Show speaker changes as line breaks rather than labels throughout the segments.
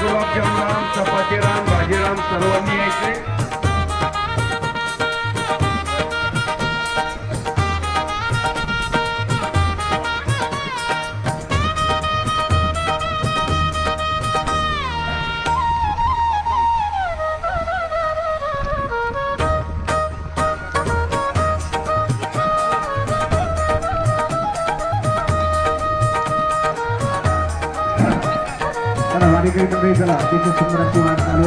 गुलाबजाम चपातीराम भाजीराम सर्वांनी यायचे. चला तिथे सुंदराची वाट चालू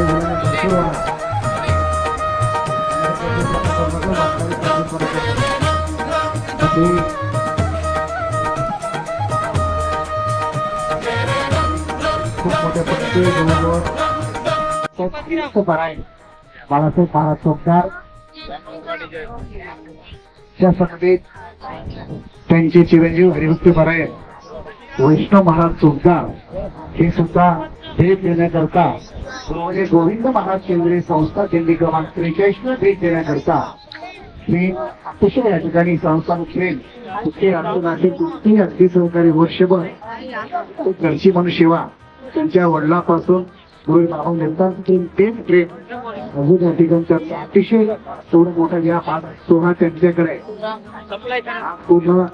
खूप मोठ्या पट्टे बाळासाहेब महाराज चौकदार त्या समवेत त्यांचे चिरंजीव हरिभक्त परायण वैष्णव महाराज चौकदार हे सुद्धा भेट देण्याकरता म्हणजे गोविंद महाराज केंद्रीय संस्था दिल्ली क्रमांक 43 भेट देण्याकरता मी अतिशय या ठिकाणी संस्था मुख्य अगदी सहकारी वर्षभर घरची मनुसेवा त्यांच्या वडिलांपासून गुरु बाबा नेतांपासून तेच प्रेम अजून या ठिकाणी अतिशय एवढं मोठा या सोहळा त्यांच्याकडे पूर्ण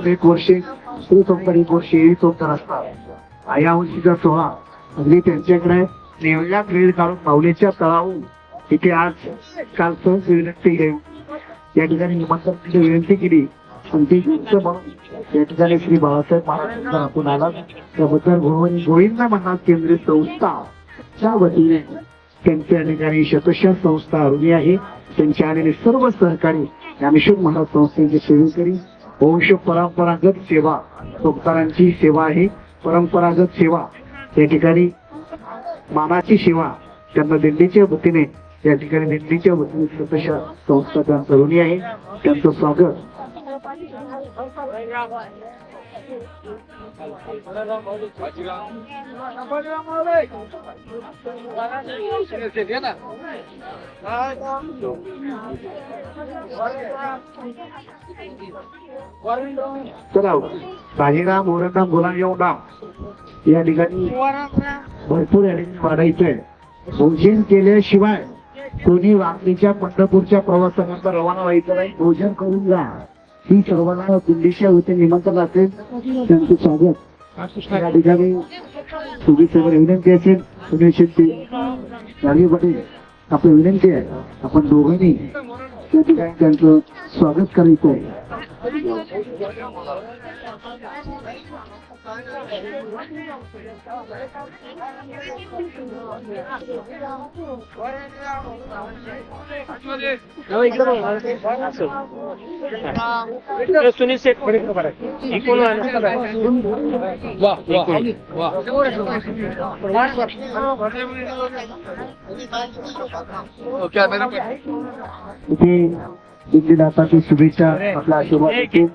एक वर्षे सुसंस्कार 1 वर्ष हे संस्कार असतात. या वर्षीचा सोहळा अगदी त्यांच्याकडे नेवल्या वेळ काढून माऊलीच्या तळावून तिथे आज काल सहज विनंती घेऊन या ठिकाणी निमंत्रण विनंती केली आणि ती म्हणून या ठिकाणी श्री बाळासाहेब महाराज आपण आला त्याबद्दल गोविंद महाराज केंद्रीय संस्थाच्या वतीने त्यांच्या ठिकाणी शतशः संस्था ऋणी आहे. त्यांचे आलेले सर्व सहकारी ज्ञानेश्वर महाराज संस्थेचे सेवेकरी वंश परंपरागत सेवा चौकदारांची सेवा आहे. परंपरागत सेवा या ठिकाणी मानाची सेवा त्यांना दिंडीच्या वतीने या ठिकाणी दिंडीच्या वतीने शतशः संस्था त्यांचं ऋणी आहे. त्यांचं स्वागत चला भाजीराम ओरंडाम गुलाबजाम या ठिकाणी भरपूर या ठिकाणी वाढायचंय. भोजन केल्याशिवाय कोणी वाकणीच्या पंढरपूरच्या प्रवासानंतर रवाना व्हायचं नाही. भोजन करून जा ही सर्वांना दिल्लीच्या वतीने निमंत्रण असेल. त्यांचं स्वागत या ठिकाणी सुधीर विनंती असेल. सुनील शेट्टी रावी पाटील आपली विनंती आहे आपण दोघांनी त्या ठिकाणी त्यांचं स्वागत करायचं आहे.
सुनील शेठ
दिल्लीनाथाची शुभेच्छा आपला आशीर्वाद देतील.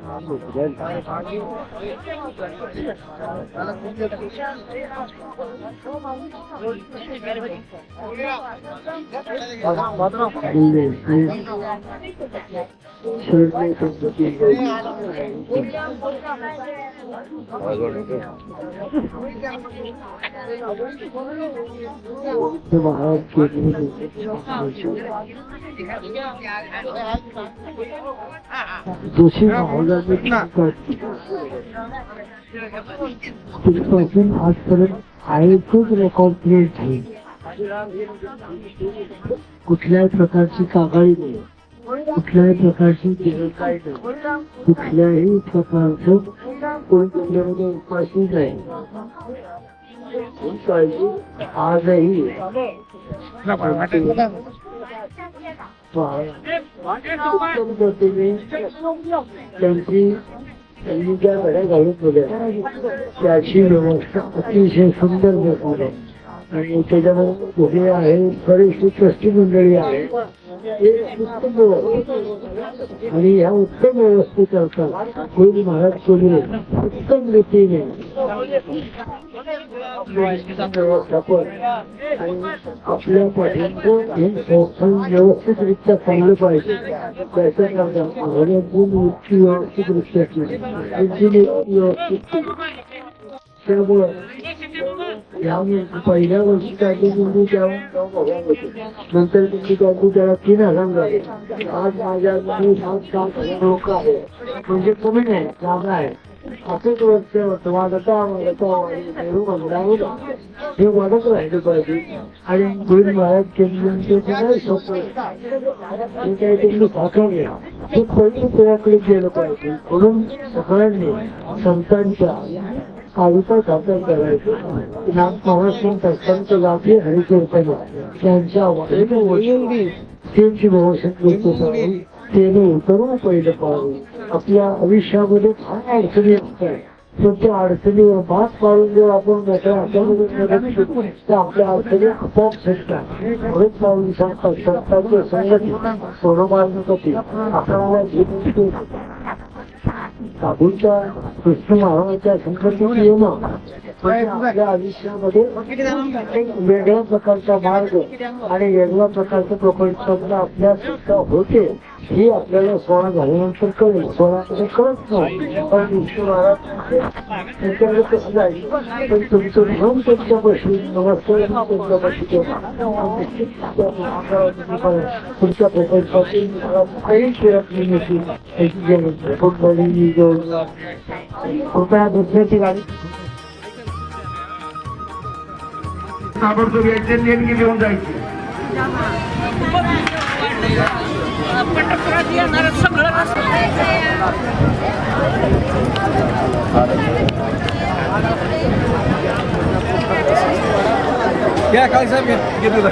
जोशी तिथपासून आजपर्यंत आयचंच रेकॉर्ड क्रिएट झाली. कुठल्याही प्रकारची कागाळी नाही, कुठल्याही प्रकारची बेरोजगारी नाही, कुठल्याही प्रकारचं कोणी कुठल्यामध्ये उपाशी नाही. आजही त्यांनी ज्या घड्या घालून ठेवल्या त्याची व्यवस्था अतिशय सुंदर बसवली. आणि त्याच्यानंतर उभे आहे बरीचशी ट्रस्टी मंडळी आहे हे उत्तम व्यवस्था आणि ह्या उत्तम व्यवस्थेकरता कोणी महाराज कोणी उत्तम रीतीने व्यवस्थापन आणि आपल्या पाठींचं हे संस्थान व्यवस्थितरित्या चाललं पाहिजे त्याच्याकरता व्यवस्थितरित्या व्यवस्थित त्यामुळं पहिल्या वर्षी काढली बिंदू नंतर बिंदू काढली त्याला 3,000 झाले आज माझ्या 7,000 लोक आहेत म्हणजे कमी नाही जागा आहे असंच वर्ष वाढता हे वाढत राहिलं पाहिजे आणि गुरु महाराज केंद्रांचे काही त्यांनी साकारले ते पहिली त्याकडे गेलं पाहिजे म्हणून सगळ्यांनी संतांच्या आयुष्यात साकार करायचं महाराष्ट्र संतांचं गाठी हरिकीर्तन त्यांच्या त्यांची भविष्य तेने उतरून पहिलं पाहिजे आपल्या आयुष्यामध्ये फार अडचणी असतात पण त्या अडचणीवर मात पाडून जेव्हा आपण मोठ्या हातामध्ये तर आपल्या अडचणी आपोआप सुटतात म्हणून पाहून सांगतात संतांच्या संगती सोनमार्गपती आपल्याला घेऊन काबूलच्या कृष्ण महाराजांच्या संकल्पना येणं आपल्या आयुष्यामध्ये एक वेगळ्या प्रकारचा मार्ग आणि वेगळ्या प्रकारचं प्रपंच आपल्या सुद्धा होते ही आपल्याला 16 झाल्यानंतर कळेल 16 कळत नाही पण कृष्ण महाराज त्यांच्याकडे कसं जाईल पण तुमचं मन त्यांच्यापाशी नमस्कार त्यांच्यापाशी तुमच्या प्रपंचातील काही फिरत नाही कृपया दुसऱ्याची गाडी ताबडतोब यायचे देणगी घेऊन जायची
पंढरपुरात येणार सगळं
काय साहेब घेतलं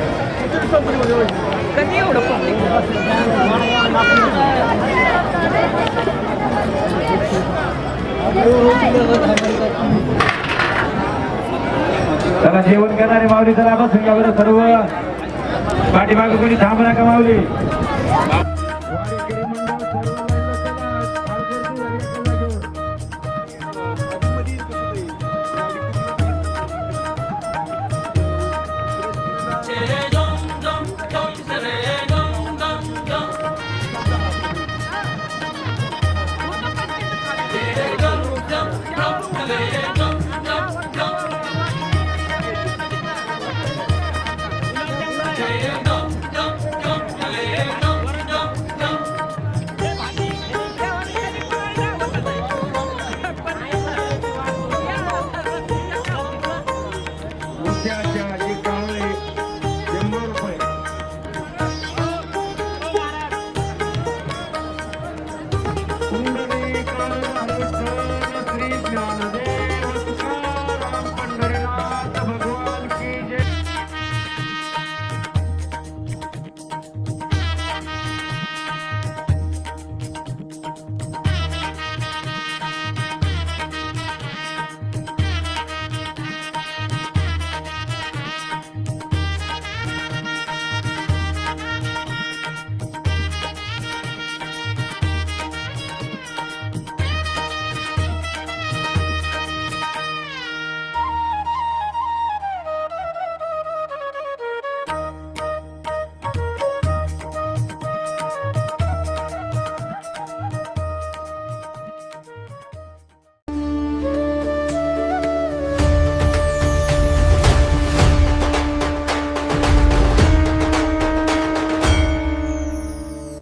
कधी एवढं
त्याला जेवण करणारे माऊली तर आपण सर्व पाठीमागे कोणी थांब नका माऊली